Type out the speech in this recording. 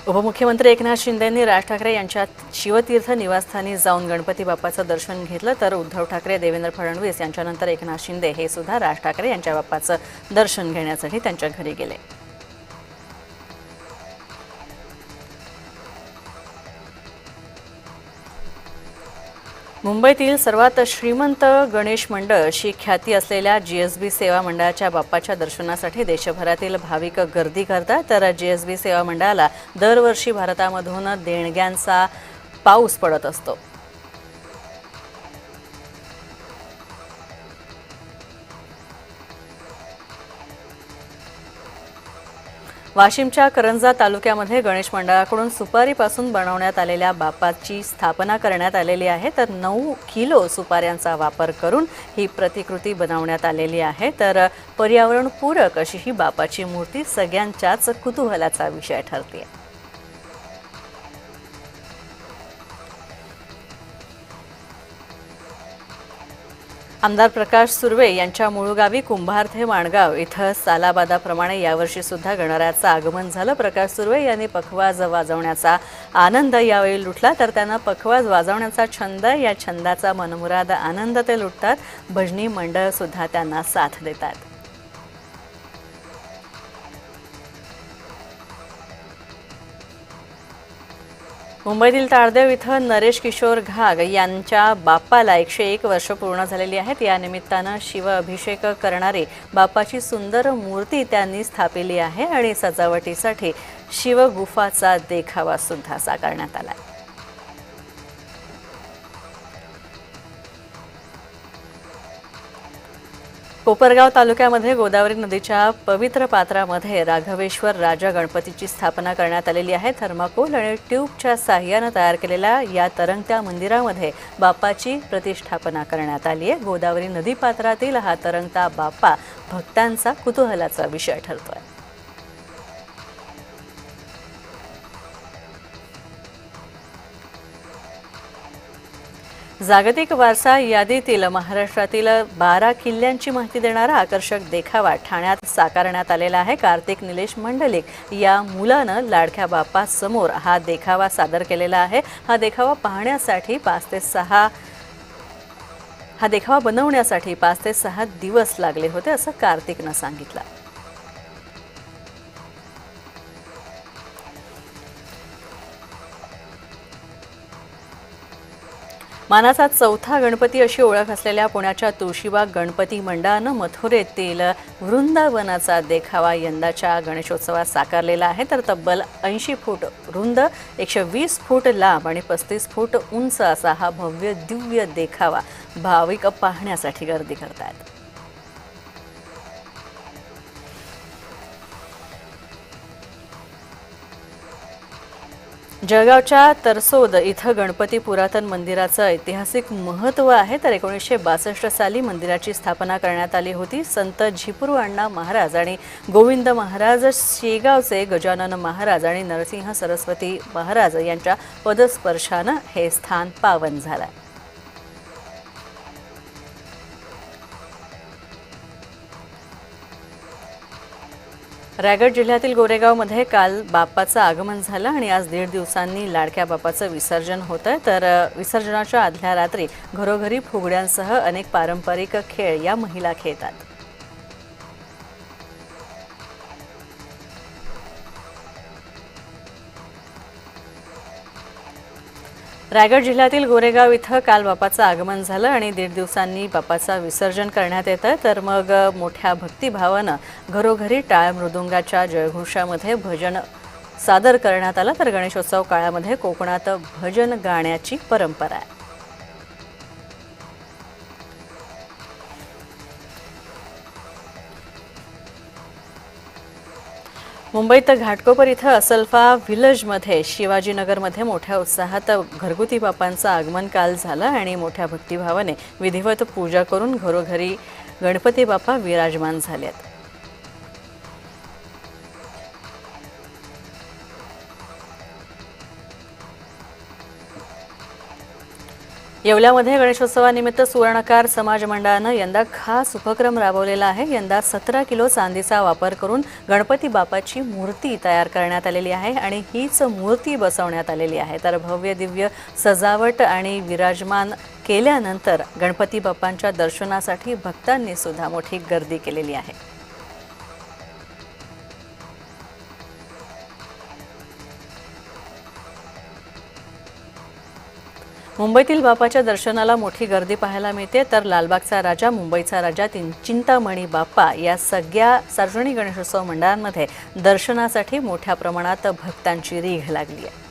उपमुख्यमंत्री एकनाथ शिंदेंनी राज ठाकरे यांच्या शिवतीर्थ निवासस्थानी जाऊन गणपती बाप्पाचं दर्शन घेतलं, तर उद्धव ठाकरे, देवेंद्र फडणवीस यांच्यानंतर एकनाथ शिंदे हे सुद्धा राज ठाकरे यांच्या बाप्पाचं दर्शन घेण्यासाठी त्यांच्या घरी गेले. मुंबईतील सर्वात श्रीमंत गणेश मंडळ अशी ख्याती असलेल्या जीएसबी सेवा मंडळाच्या बाप्पाच्या दर्शनासाठी देशभरातील भाविक गर्दी करतात. तर जीएसबी सेवा मंडळाला दरवर्षी भारतामधून देणग्यांचा पाऊस पडत असतो. वाशिमच्या करंजा तालुक्यामध्ये गणेश मंडळाकडून सुपारीपासून बनवण्यात आलेल्या बाप्पाची स्थापना करण्यात आलेली आहे. तर 9 किलो सुपाऱ्यांचा वापर करून ही प्रतिकृती बनवण्यात आलेली आहे. तर पर्यावरणपूरक अशी ही बाप्पाची मूर्ती सगळ्यांच्याच कुतूहलाचा विषय ठरते. आमदार प्रकाश सुर्वे यांच्या मूळ गावी कुंभारथे माणगाव इथं सालाबादाप्रमाणे यावर्षी सुद्धा गणरायाचं आगमन झालं. प्रकाश सुर्वे यांनी पखवाज वाजवण्याचा आनंद यावेळी लुटला. तर त्यांना पखवाज वाजवण्याचा छंद, या छंदाचा मनमुराद आनंद ते लुटतात. भजनी मंडळ सुद्धा त्यांना साथ देतात. मुंबईतील ताळदेव इथं नरेश किशोर घाग यांच्या बाप्पाला 101 वर्ष पूर्ण झालेली आहेत. या निमित्तानं शिव अभिषेक करणारी बाप्पाची सुंदर मूर्ती त्यांनी स्थापिली आहे आणि सजावटीसाठी शिवगुफाचा देखावा सुद्धा साकारण्यात आला. कोपरगाव तालुक्यामध्ये गोदावरी नदीच्या पवित्र पात्रामध्ये राघवेश्वर राजा गणपतीची स्थापना करण्यात आलेली आहे. थर्माकोल आणि ट्यूबच्या साह्यानं तयार केलेल्या या तरंगत्या मंदिरामध्ये बाप्पाची प्रतिष्ठापना करण्यात आली आहे. गोदावरी नदीपात्रातील हा तरंगता बाप्पा भक्तांचा कुतूहलाचा विषय ठरतोय. जागतिक वारसा यादीतील महाराष्ट्रातील 12 किल्ल्यांची माहिती देणारा आकर्षक देखावा ठाण्यात साकारण्यात आलेला आहे. कार्तिक निलेश मंडलिक या मुलानं लाडक्या बाप्पासमोर हा देखावा सादर केलेला आहे. हा देखावा बनवण्यासाठी 5 ते 6 दिवस लागले होते, असं कार्तिकनं सांगितलं. मानाचा चौथा गणपती अशी ओळख असलेल्या पुण्याच्या तुळशीबाग गणपती मंडळानं मथुरेतील वृंदावनाचा देखावा यंदाच्या गणेशोत्सवात साकारलेला आहे. तर तब्बल 80 फूट रुंद, 120 फूट लांब आणि 35 फूट उंच असा हा भव्य दिव्य देखावा भाविक पाहण्यासाठी गर्दी करतात. जळगावच्या तरसोद इथं गणपती पुरातन मंदिराचं ऐतिहासिक महत्त्व आहे. तर 1962 साली मंदिराची स्थापना करण्यात आली होती. संत झिपरू अण्णा महाराज आणि गोविंद महाराज, शेगावचे गजानन महाराज आणि नरसिंह सरस्वती महाराज यांच्या पदस्पर्शानं हे स्थान पावन झालं. रायगड जिल्ह्यातील गोरेगावमध्ये काल बाप्पाचं आगमन झालं आणि आज 1.5 दिवसांनी लाडक्या बाप्पाचं विसर्जन होतंय. तर विसर्जनाच्या आदल्या रात्री घरोघरी फुगड्यांसह अनेक पारंपरिक खेळ या महिला खेळतात. रायगड जिल्ह्यातील गोरेगाव इथं काल बाप्पाचं आगमन झालं आणि 1.5 दिवसांनी बाप्पाचं विसर्जन करण्यात येतं. तर मग मोठ्या भक्तिभावानं घरोघरी टाळ मृदुंगाच्या जयघोषामध्ये भजन सादर करण्यात आलं. तर गणेशोत्सव काळामध्ये कोकणात भजन गाण्याची परंपरा आहे. मुंबईत घाटकोपर इथं असल्फा व्हिलेजमध्ये शिवाजीनगरमध्ये मोठ्या उत्साहात घरगुती बाप्पांचं आगमन काल झालं आणि मोठ्या भक्तिभावाने विधिवत पूजा करून घरोघरी गणपती बाप्पा विराजमान झालेत. येवल्यामध्ये गणेशोत्सवानिमित्त सुवर्णकार समाज मंडळानं यंदा खास उपक्रम राबवलेला आहे। यंदा 17 किलो चांदीचा वापर करून गणपती बाप्पाची मूर्ती तयार करण्यात आलेली आहे आणि हीच मूर्ती बसवण्यात आलेली आहे। तर भव्य दिव्य सजावट आणि विराजमान केल्यानंतर गणपती बाप्पांच्या दर्शनासाठी भक्तांनी सुद्धा मोठी गर्दी केलेली आहे। मुंबईतील बाप्पाच्या दर्शनाला मोठी गर्दी पाहायला मिळते, तर लालबागचा राजा, मुंबईचा राजा, चिंतामणी बाप्पा या सगळ्या सार्वजनिक गणेशोत्सव मंडळांमध्ये दर्शनासाठी मोठ्या प्रमाणात भक्तांची रीघ लागली आहे।